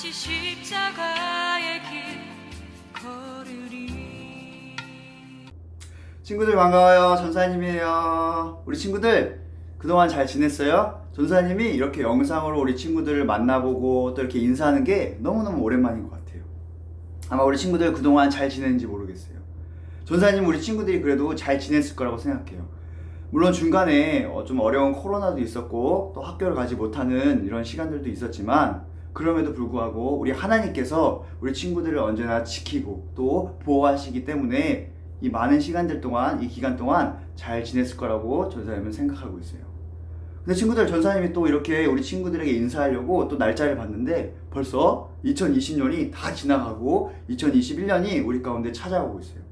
다시 십자가의 길 걸으리. 친구들 반가워요. 전사님이에요. 우리 친구들 그동안 잘 지냈어요? 전사님이 이렇게 영상으로 우리 친구들을 만나보고 또 이렇게 인사하는 게 너무너무 오랜만인 것 같아요. 아마 우리 친구들 그동안 잘 지냈는지 모르겠어요. 전사님 우리 친구들이 그래도 잘 지냈을 거라고 생각해요. 물론 중간에 좀 어려운 코로나도 있었고 또 학교를 가지 못하는 이런 시간들도 있었지만 그럼에도 불구하고 우리 하나님께서 우리 친구들을 언제나 지키고 또 보호하시기 때문에 이 많은 시간들 동안, 이 기간 동안 잘 지냈을 거라고 전사님은 생각하고 있어요. 근데 친구들, 전사님이 또 이렇게 우리 친구들에게 인사하려고 또 날짜를 봤는데 벌써 2020년이 다 지나가고 2021년이 우리 가운데 찾아오고 있어요.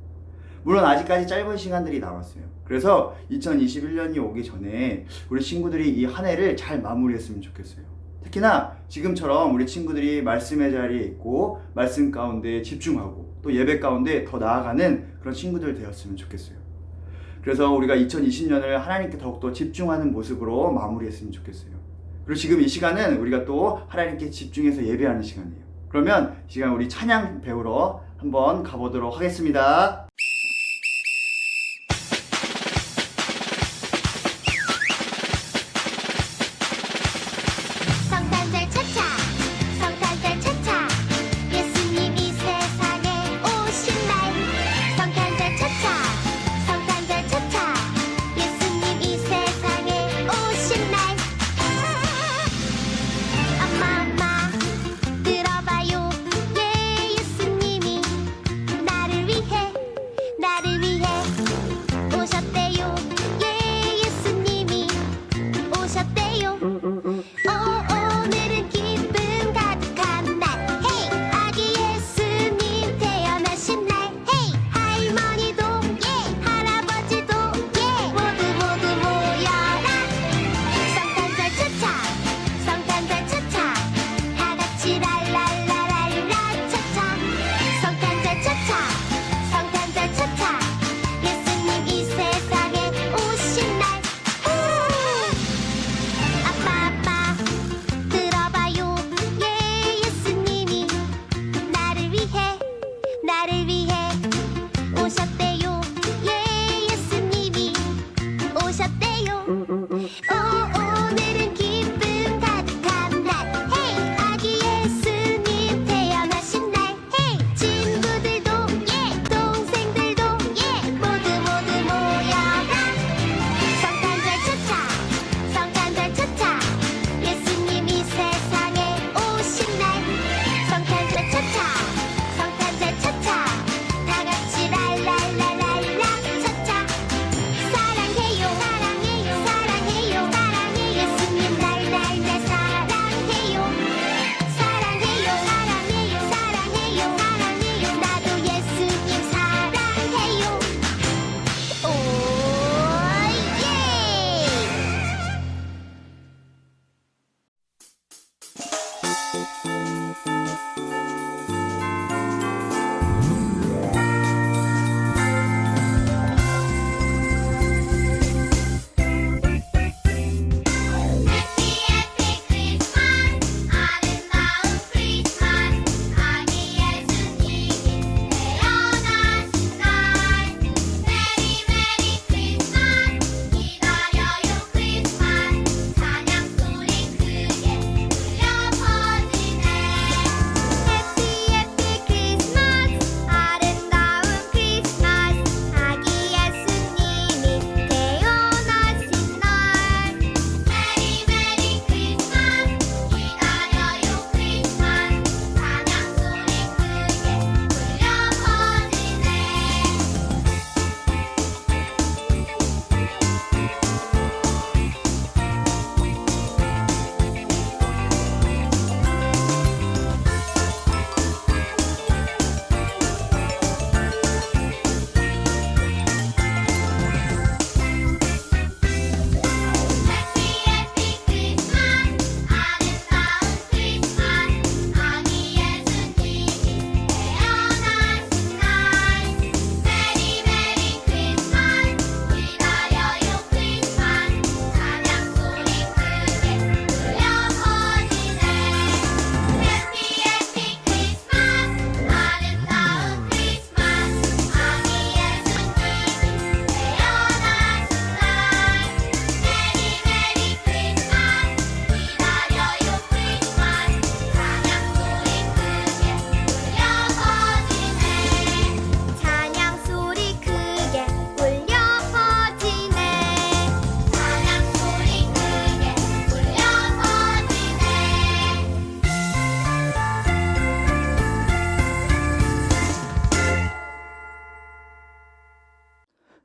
물론 아직까지 짧은 시간들이 남았어요. 그래서 2021년이 오기 전에 우리 친구들이 이 한 해를 잘 마무리했으면 좋겠어요. 특히나 지금처럼 우리 친구들이 말씀의 자리에 있고 말씀 가운데 집중하고 또 예배 가운데 더 나아가는 그런 친구들 되었으면 좋겠어요. 그래서 우리가 2020년을 하나님께 더욱더 집중하는 모습으로 마무리했으면 좋겠어요. 그리고 지금 이 시간은 우리가 또 하나님께 집중해서 예배하는 시간이에요. 그러면 이 시간 우리 찬양 배우러 한번 가보도록 하겠습니다. 성탄절 차차 성탄절 차차 예수님 이 세상에 오신 날 성탄절 차차 성탄절 차차 예수님 이 세상에 오신 날 엄마 들어봐요 예 예수님이 나를 위해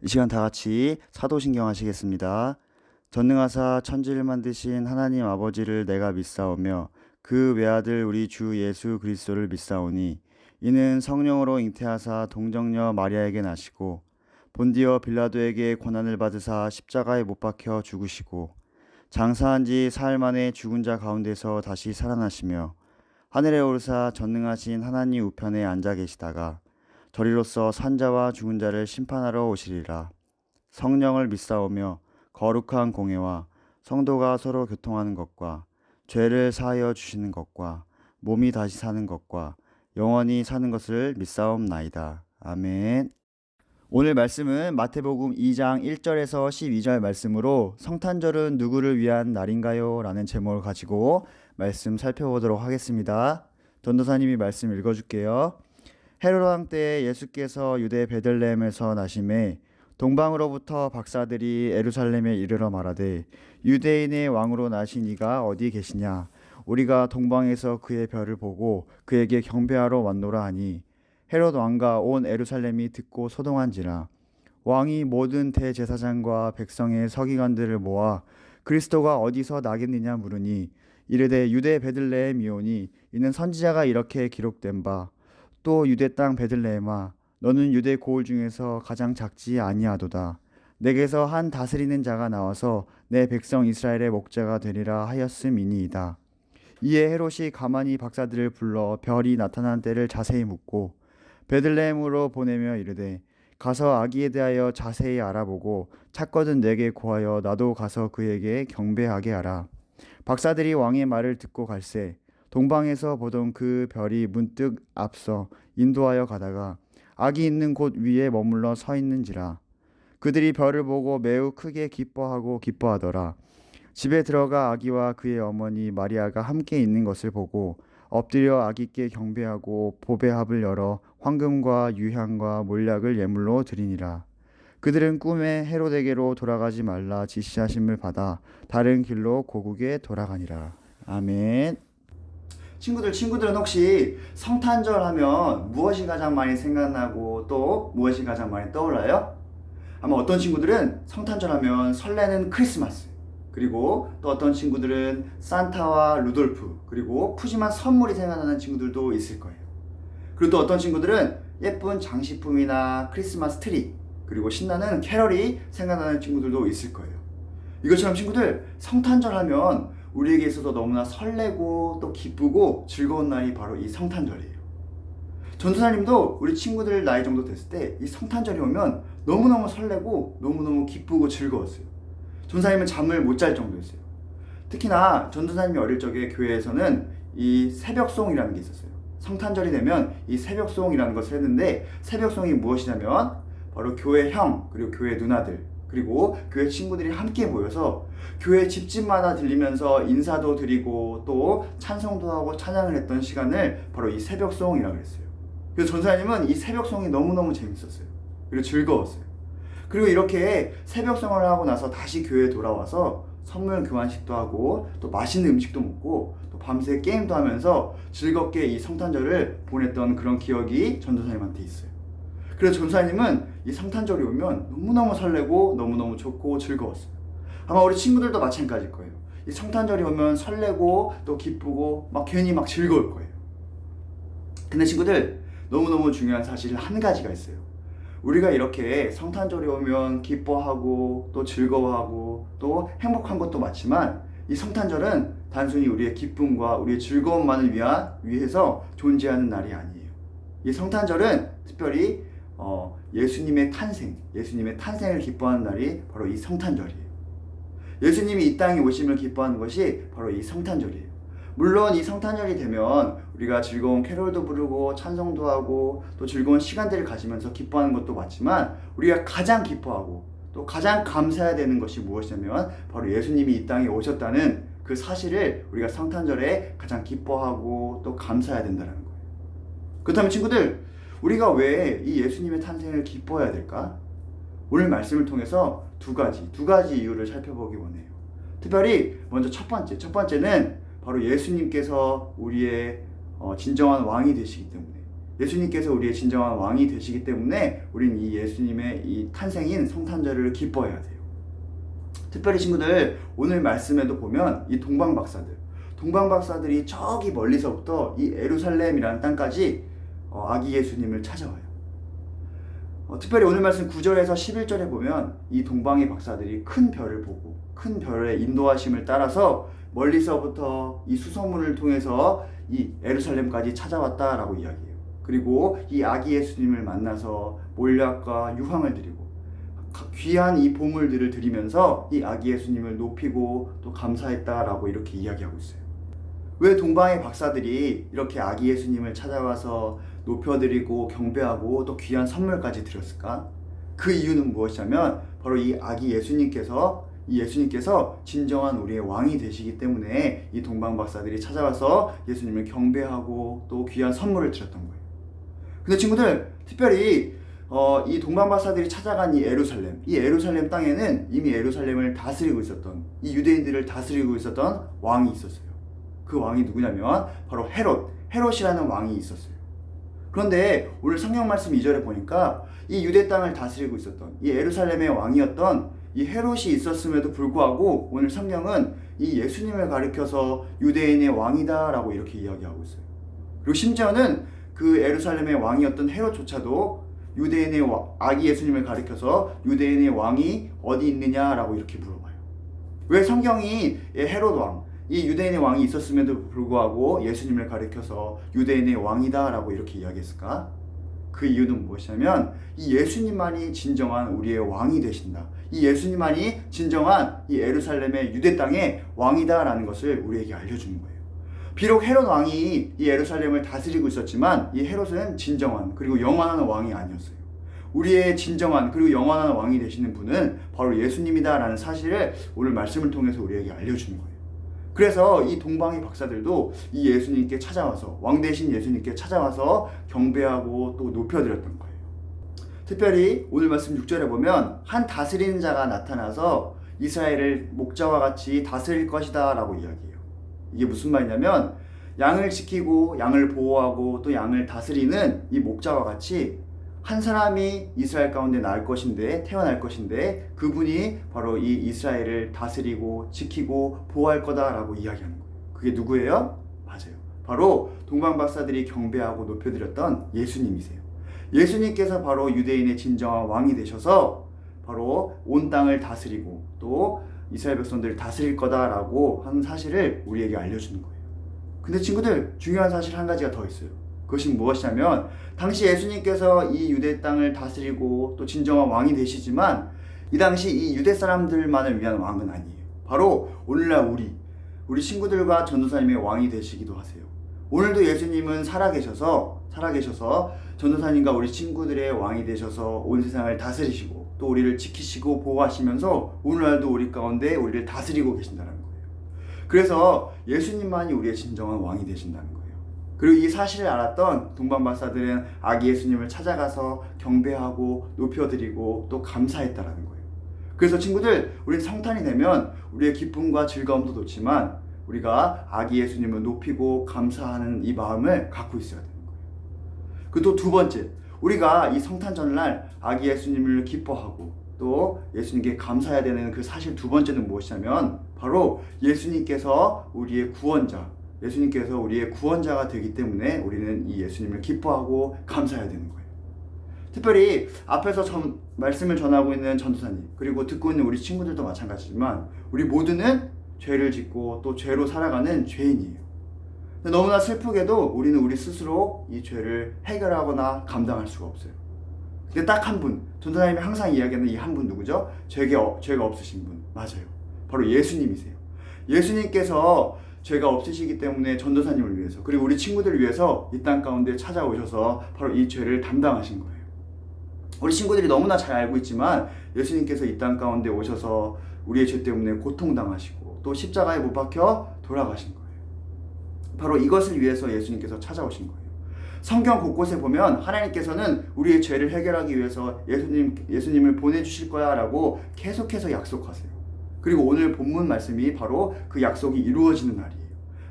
이 시간 다 같이 사도신경 하시겠습니다. 전능하사 천지를 만드신 하나님 아버지를 내가 믿사오며 그 외아들 우리 주 예수 그리스도를 믿사오니 이는 성령으로 잉태하사 동정녀 마리아에게 나시고 본디어 빌라도에게 고난을 받으사 십자가에 못 박혀 죽으시고 장사한 지 사흘 만에 죽은 자 가운데서 다시 살아나시며 하늘에 오르사 전능하신 하나님 우편에 앉아 계시다가 저리로서 산자와 죽은 자를 심판하러 오시리라. 성령을 믿사오며 거룩한 공예와 성도가 서로 교통하는 것과 죄를 사하여 주시는 것과 몸이 다시 사는 것과 영원히 사는 것을 믿사옵나이다. 아멘. 오늘 말씀은 마태복음 2장 1절에서 12절 말씀으로 성탄절은 누구를 위한 날인가요? 라는 제목을 가지고 말씀 살펴보도록 하겠습니다. 전도사님이 말씀 읽어줄게요. 헤롯 왕 때 예수께서 유대 베들레헴에서 나심에 동방으로부터 박사들이 예루살렘에 이르러 말하되 유대인의 왕으로 나신 이가 어디 계시냐? 우리가 동방에서 그의 별을 보고 그에게 경배하러 왔노라 하니 헤롯 왕과 온 예루살렘이 듣고 소동한지라. 왕이 모든 대제사장과 백성의 서기관들을 모아 그리스도가 어디서 나겠느냐 물으니 이르되 유대 베들레헴이오니 이는 선지자가 이렇게 기록된 바 또 유대 땅 베들레헴아 너는 유대 고을 중에서 가장 작지 아니하도다. 내게서 한 다스리는 자가 나와서 내 백성 이스라엘의 목자가 되리라 하였음이니이다. 이에 헤롯이 가만히 박사들을 불러 별이 나타난 때를 자세히 묻고 베들레헴으로 보내며 이르되 가서 아기에 대하여 자세히 알아보고 찾거든 내게 고하여 나도 가서 그에게 경배하게 하라. 박사들이 왕의 말을 듣고 갈새 동방에서 보던 그 별이 문득 앞서 인도하여 가다가 아기 있는 곳 위에 머물러 서 있는지라. 그들이 별을 보고 매우 크게 기뻐하더라. 집에 들어가 아기와 그의 어머니 마리아가 함께 있는 것을 보고 엎드려 아기께 경배하고 보배합을 열어 황금과 유향과 몰약을 예물로 드리니라. 그들은 꿈에 헤롯에게로 돌아가지 말라 지시하심을 받아 다른 길로 고국에 돌아가니라. 아멘. 친구들은 혹시 성탄절 하면 무엇이 가장 많이 생각나고 또 무엇이 가장 많이 떠올라요? 아마 어떤 친구들은 성탄절 하면 설레는 크리스마스, 그리고 또 어떤 친구들은 산타와 루돌프, 그리고 푸짐한 선물이 생각나는 친구들도 있을 거예요. 그리고 또 어떤 친구들은 예쁜 장식품이나 크리스마스 트리, 그리고 신나는 캐럴이 생각나는 친구들도 있을 거예요. 이것처럼 친구들, 성탄절 하면 우리에게 있어서 너무나 설레고 또 기쁘고 즐거운 날이 바로 이 성탄절이에요. 전도사님도 우리 친구들 나이 정도 됐을 때 이 성탄절이 오면 너무너무 설레고 너무너무 기쁘고 즐거웠어요. 전도사님은 잠을 못 잘 정도였어요. 특히나 전도사님이 어릴 적에 교회에서는 이 새벽송이라는 게 있었어요. 성탄절이 되면 이 새벽송이라는 것을 했는데, 새벽송이 무엇이냐면 바로 교회 형, 그리고 교회 누나들, 그리고 교회 친구들이 함께 모여서 교회 집집마다 들리면서 인사도 드리고 또 찬송도 하고 찬양을 했던 시간을 바로 이 새벽송이라고 했어요. 그래서 전사님은 이 새벽송이 너무너무 재밌었어요. 그리고 즐거웠어요. 그리고 이렇게 새벽송을 하고 나서 다시 교회에 돌아와서 선물 교환식도 하고 또 맛있는 음식도 먹고 또 밤새 게임도 하면서 즐겁게 이 성탄절을 보냈던 그런 기억이 전도사님한테 있어요. 그래서 전도사님은 이 성탄절이 오면 너무너무 설레고 너무너무 좋고 즐거웠어요. 아마 우리 친구들도 마찬가지일 거예요. 이 성탄절이 오면 설레고 또 기쁘고 괜히 즐거울 거예요. 근데 친구들, 너무너무 중요한 사실 한 가지가 있어요. 우리가 이렇게 성탄절이 오면 기뻐하고 또 즐거워하고 또 행복한 것도 맞지만, 이 성탄절은 단순히 우리의 기쁨과 우리의 즐거움만을 위해서 존재하는 날이 아니에요. 이 성탄절은 특별히 예수님의 탄생을 기뻐하는 날이 바로 이 성탄절이에요. 예수님이 이 땅에 오심을 기뻐하는 것이 바로 이 성탄절이에요. 물론 이 성탄절이 되면 우리가 즐거운 캐롤도 부르고 찬송도 하고 또 즐거운 시간들을 가지면서 기뻐하는 것도 맞지만, 우리가 가장 기뻐하고 또 가장 감사해야 되는 것이 무엇이냐면 바로 예수님이 이 땅에 오셨다는 그 사실을 우리가 성탄절에 가장 기뻐하고 또 감사해야 된다는 거예요. 그렇다면 친구들, 우리가 왜 이 예수님의 탄생을 기뻐해야 될까? 오늘 말씀을 통해서 두 가지 이유를 살펴보기 원해요. 특별히 먼저 첫 번째는 바로 예수님께서 우리의 진정한 왕이 되시기 때문에, 예수님께서 우리의 진정한 왕이 되시기 때문에 우린 이 예수님의 이 탄생인 성탄절을 기뻐해야 돼요. 특별히 친구들, 오늘 말씀에도 보면 이 동방박사들이 저기 멀리서부터 이 예루살렘이라는 땅까지 아기 예수님을 찾아와요. 특별히 오늘 말씀 9절에서 11절에 보면 이 동방의 박사들이 큰 별을 보고 큰 별의 인도하심을 따라서 멀리서부터 이 수소문을 통해서 이 예루살렘까지 찾아왔다라고 이야기해요. 그리고 이 아기 예수님을 만나서 몰약과 유황을 드리고 귀한 이 보물들을 드리면서 이 아기 예수님을 높이고 또 감사했다라고 이렇게 이야기하고 있어요. 왜 동방의 박사들이 이렇게 아기 예수님을 찾아와서 높여드리고 경배하고 또 귀한 선물까지 드렸을까? 그 이유는 무엇이냐면 바로 이 아기 예수님께서 진정한 우리의 왕이 되시기 때문에 이 동방 박사들이 찾아와서 예수님을 경배하고 또 귀한 선물을 드렸던 거예요. 근데 친구들, 특별히 이 동방 박사들이 찾아간 이 예루살렘 땅에는 이미 예루살렘을 다스리고 있었던, 이 유대인들을 다스리고 있었던 왕이 있었어요. 그 왕이 누구냐면 바로 헤롯이라는 왕이 있었어요. 그런데 오늘 성경 말씀 2절에 보니까 이 유대 땅을 다스리고 있었던 이 예루살렘의 왕이었던 이 헤롯이 있었음에도 불구하고 오늘 성경은 이 예수님을 가리켜서 유대인의 왕이다 라고 이렇게 이야기하고 있어요. 그리고 심지어는 그 예루살렘의 왕이었던 헤롯조차도 유대인의 아기 예수님을 가리켜서 유대인의 왕이 어디 있느냐라고 이렇게 물어봐요. 왜 성경이 헤롯 왕, 이 유대인의 왕이 있었음에도 불구하고 예수님을 가리켜서 유대인의 왕이다라고 이렇게 이야기했을까? 그 이유는 무엇이냐면 이 예수님만이 진정한 우리의 왕이 되신다. 이 예수님만이 진정한 이 예루살렘의 유대 땅의 왕이다라는 것을 우리에게 알려주는 거예요. 비록 헤롯 왕이 이 예루살렘을 다스리고 있었지만 이 헤롯은 진정한 그리고 영원한 왕이 아니었어요. 우리의 진정한 그리고 영원한 왕이 되시는 분은 바로 예수님이다라는 사실을 오늘 말씀을 통해서 우리에게 알려주는 거예요. 그래서 이 동방의 박사들도 이 예수님께 찾아와서 왕 대신 예수님께 찾아와서 경배하고 또 높여드렸던 거예요. 특별히 오늘 말씀 6절에 보면 한 다스리는 자가 나타나서 이스라엘을 목자와 같이 다스릴 것이다 라고 이야기해요. 이게 무슨 말이냐면 양을 지키고 양을 보호하고 또 양을 다스리는 이 목자와 같이 한 사람이 이스라엘 가운데 태어날 것인데 그분이 바로 이 이스라엘을 다스리고 지키고 보호할 거다라고 이야기하는 거예요. 그게 누구예요? 맞아요. 바로 동방박사들이 경배하고 높여드렸던 예수님이세요. 예수님께서 바로 유대인의 진정한 왕이 되셔서 바로 온 땅을 다스리고 또 이스라엘 백성들을 다스릴 거다라고 하는 사실을 우리에게 알려주는 거예요. 근데 친구들, 중요한 사실 한 가지가 더 있어요. 그것이 무엇이냐면 당시 예수님께서 이 유대 땅을 다스리고 또 진정한 왕이 되시지만 이 당시 이 유대 사람들만을 위한 왕은 아니에요. 바로 오늘날 우리 친구들과 전도사님의 왕이 되시기도 하세요. 오늘도 예수님은 살아계셔서 전도사님과 우리 친구들의 왕이 되셔서 온 세상을 다스리시고 또 우리를 지키시고 보호하시면서 오늘날도 우리 가운데 우리를 다스리고 계신다는 거예요. 그래서 예수님만이 우리의 진정한 왕이 되신다는 거예요. 그리고 이 사실을 알았던 동방박사들은 아기 예수님을 찾아가서 경배하고 높여드리고 또 감사했다라는 거예요. 그래서 친구들, 우린 성탄이 되면 우리의 기쁨과 즐거움도 좋지만 우리가 아기 예수님을 높이고 감사하는 이 마음을 갖고 있어야 되는 거예요. 그리고 또 두 번째, 우리가 이 성탄 전날 아기 예수님을 기뻐하고 또 예수님께 감사해야 되는 그 사실 두 번째는 무엇이냐면 바로 예수님께서 우리의 구원자가 되기 때문에 우리는 이 예수님을 기뻐하고 감사해야 되는 거예요. 특별히 앞에서 말씀을 전하고 있는 전도사님 그리고 듣고 있는 우리 친구들도 마찬가지지만 우리 모두는 죄를 짓고 또 죄로 살아가는 죄인이에요. 근데 너무나 슬프게도 우리는 우리 스스로 이 죄를 해결하거나 감당할 수가 없어요. 근데 딱 한 분, 전도사님이 항상 이야기하는 이 한 분 누구죠? 죄가 없으신 분. 맞아요. 바로 예수님이세요. 예수님께서 죄가 없으시기 때문에 전도사님을 위해서 그리고 우리 친구들을 위해서 이 땅 가운데 찾아오셔서 바로 이 죄를 담당하신 거예요. 우리 친구들이 너무나 잘 알고 있지만 예수님께서 이 땅 가운데 오셔서 우리의 죄 때문에 고통당하시고 또 십자가에 못 박혀 돌아가신 거예요. 바로 이것을 위해서 예수님께서 찾아오신 거예요. 성경 곳곳에 보면 하나님께서는 우리의 죄를 해결하기 위해서 예수님을 보내주실 거야 라고 계속해서 약속하세요. 그리고 오늘 본문 말씀이 바로 그 약속이 이루어지는 날이에요.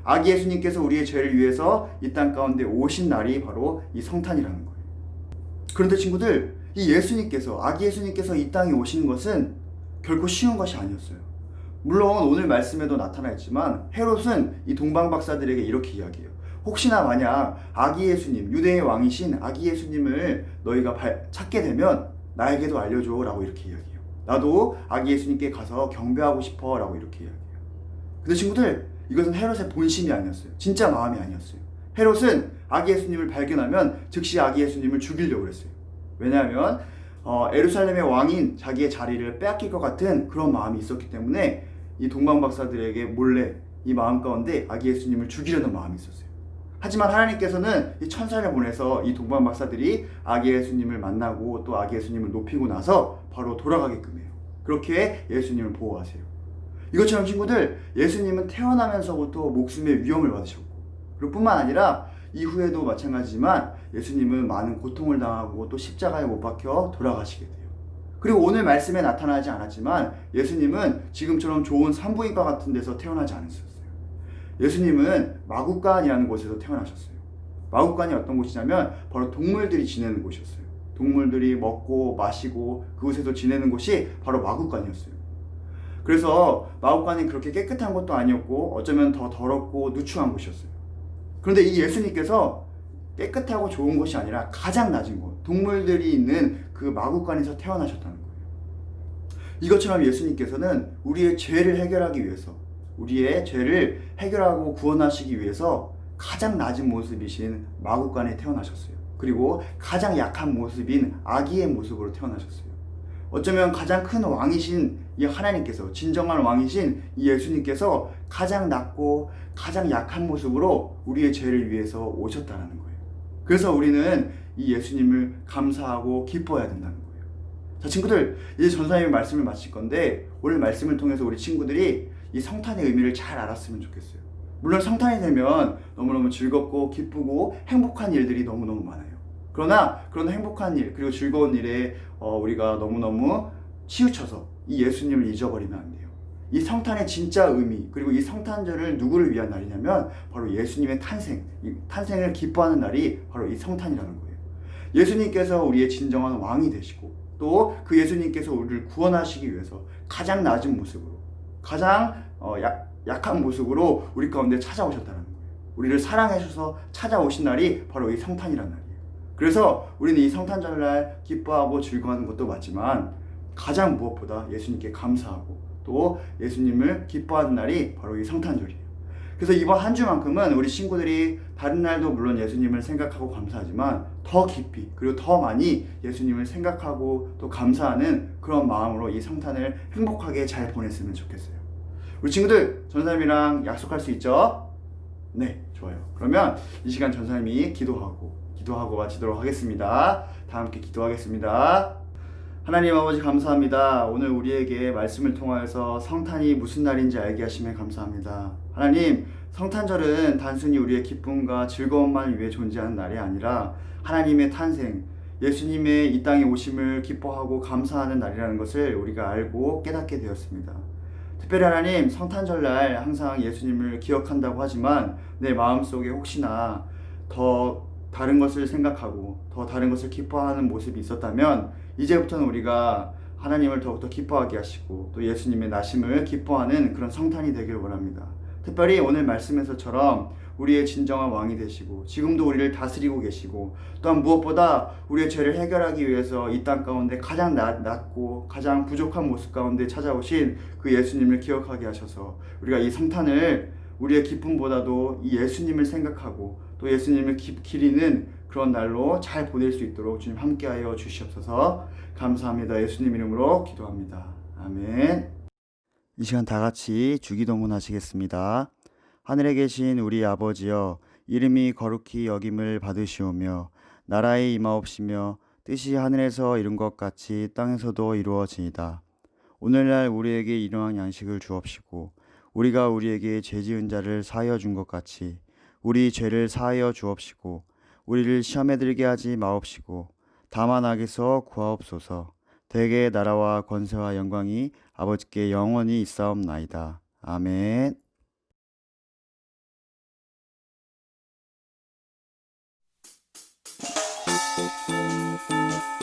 아기 예수님께서 우리의 죄를 위해서 이 땅 가운데 오신 날이 바로 이 성탄이라는 거예요. 그런데 친구들, 이 예수님께서, 아기 예수님께서 이 땅에 오신 것은 결코 쉬운 것이 아니었어요. 물론 오늘 말씀에도 나타나 있지만 헤롯은 이 동방 박사들에게 이렇게 이야기해요. 혹시나 만약 아기 예수님, 유대의 왕이신 아기 예수님을 너희가 찾게 되면 나에게도 알려줘 라고 이렇게 이야기해요. 나도 아기 예수님께 가서 경배하고 싶어 라고 이렇게 이야기해요. 근데 친구들, 이것은 헤롯의 본심이 아니었어요. 진짜 마음이 아니었어요. 헤롯은 아기 예수님을 발견하면 즉시 아기 예수님을 죽이려고 그랬어요. 왜냐하면 예루살렘의 왕인 자기의 자리를 빼앗길 것 같은 그런 마음이 있었기 때문에 이 동방 박사들에게 몰래 이 마음 가운데 아기 예수님을 죽이려는 마음이 있었어요. 하지만 하나님께서는 이 천사를 보내서 이 동방 박사들이 아기 예수님을 만나고 또 아기 예수님을 높이고 나서 바로 돌아가게끔 해요. 그렇게 예수님을 보호하세요. 이것처럼 친구들, 예수님은 태어나면서부터 목숨의 위험을 받으셨고, 그리고 뿐만 아니라 이후에도 마찬가지지만 예수님은 많은 고통을 당하고 또 십자가에 못 박혀 돌아가시게 돼요. 그리고 오늘 말씀에 나타나지 않았지만 예수님은 지금처럼 좋은 산부인과 같은 데서 태어나지 않으셨어요. 예수님은 마구간이라는 곳에서 태어나셨어요. 마구간이 어떤 곳이냐면 바로 동물들이 지내는 곳이었어요. 동물들이 먹고 마시고 그곳에서 지내는 곳이 바로 마구간이었어요. 그래서 마구간이 그렇게 깨끗한 곳도 아니었고 어쩌면 더 더럽고 누추한 곳이었어요. 그런데 이 예수님께서 깨끗하고 좋은 곳이 아니라 가장 낮은 곳, 동물들이 있는 그 마구간에서 태어나셨다는 거예요. 이것처럼 예수님께서는 우리의 죄를 해결하기 위해서, 우리의 죄를 해결하고 구원하시기 위해서 가장 낮은 모습이신 마구간에 태어나셨어요. 그리고 가장 약한 모습인 아기의 모습으로 태어나셨어요. 어쩌면 가장 큰 왕이신 이 하나님께서, 진정한 왕이신 이 예수님께서 가장 낮고 가장 약한 모습으로 우리의 죄를 위해서 오셨다는 거예요. 그래서 우리는 이 예수님을 감사하고 기뻐해야 된다는 거예요. 자, 친구들, 이제 전사님의 말씀을 마칠 건데 오늘 말씀을 통해서 우리 친구들이 이 성탄의 의미를 잘 알았으면 좋겠어요. 물론 성탄이 되면 너무너무 즐겁고 기쁘고 행복한 일들이 너무너무 많아요. 그러나 그런 행복한 일 그리고 즐거운 일에 우리가 너무너무 치우쳐서 이 예수님을 잊어버리면 안 돼요. 이 성탄의 진짜 의미, 그리고 이 성탄절을 누구를 위한 날이냐면 바로 예수님의 탄생, 이 탄생을 기뻐하는 날이 바로 이 성탄이라는 거예요. 예수님께서 우리의 진정한 왕이 되시고 또 그 예수님께서 우리를 구원하시기 위해서 가장 낮은 모습으로, 가장 약한 모습으로 우리 가운데 찾아오셨다는 거예요. 우리를 사랑해 주셔서 찾아오신 날이 바로 이 성탄이라는 날이에요. 그래서 우리는 이 성탄절날 기뻐하고 즐거워하는 것도 맞지만 가장 무엇보다 예수님께 감사하고 또 예수님을 기뻐하는 날이 바로 이 성탄절이에요. 그래서 이번 한 주만큼은 우리 친구들이 다른 날도 물론 예수님을 생각하고 감사하지만 더 깊이 그리고 더 많이 예수님을 생각하고 또 감사하는 그런 마음으로 이 성탄을 행복하게 잘 보냈으면 좋겠어요. 우리 친구들, 전사님이랑 약속할 수 있죠? 네, 좋아요. 그러면 이 시간 전사님이 기도하고 마치도록 하겠습니다. 다 함께 기도하겠습니다. 하나님 아버지 감사합니다. 오늘 우리에게 말씀을 통하여서 성탄이 무슨 날인지 알게 하심에 감사합니다. 하나님, 성탄절은 단순히 우리의 기쁨과 즐거움만 위해 존재하는 날이 아니라 하나님의 탄생, 예수님의 이 땅에 오심을 기뻐하고 감사하는 날이라는 것을 우리가 알고 깨닫게 되었습니다. 특별히 하나님, 성탄절날 항상 예수님을 기억한다고 하지만 내 마음속에 혹시나 더 다른 것을 생각하고 더 다른 것을 기뻐하는 모습이 있었다면 이제부터는 우리가 하나님을 더욱더 기뻐하게 하시고 또 예수님의 나심을 기뻐하는 그런 성탄이 되기를 원합니다. 특별히 오늘 말씀에서처럼 우리의 진정한 왕이 되시고 지금도 우리를 다스리고 계시고 또한 무엇보다 우리의 죄를 해결하기 위해서 이 땅 가운데 가장 낮고 가장 부족한 모습 가운데 찾아오신 그 예수님을 기억하게 하셔서 우리가 이 성탄을 우리의 기쁨보다도 이 예수님을 생각하고 또 예수님을 기리는 그런 날로 잘 보낼 수 있도록 주님 함께하여 주시옵소서. 감사합니다. 예수님 이름으로 기도합니다. 아멘. 이 시간 다 같이 주기도문 하시겠습니다. 하늘에 계신 우리 아버지여, 이름이 거룩히 여김을 받으시오며 나라의 임하옵시며 뜻이 하늘에서 이룬 것 같이 땅에서도 이루어지이다. 오늘날 우리에게 일용할 양식을 주옵시고 우리가 우리에게 죄 지은 자를 사하여 준 것 같이 우리 죄를 사하여 주옵시고 우리를 시험에 들게 하지 마옵시고 다만 악에서 구하옵소서. 대개의 나라와 권세와 영광이 아버지께 영원히 있사옵나이다. 아멘. 차차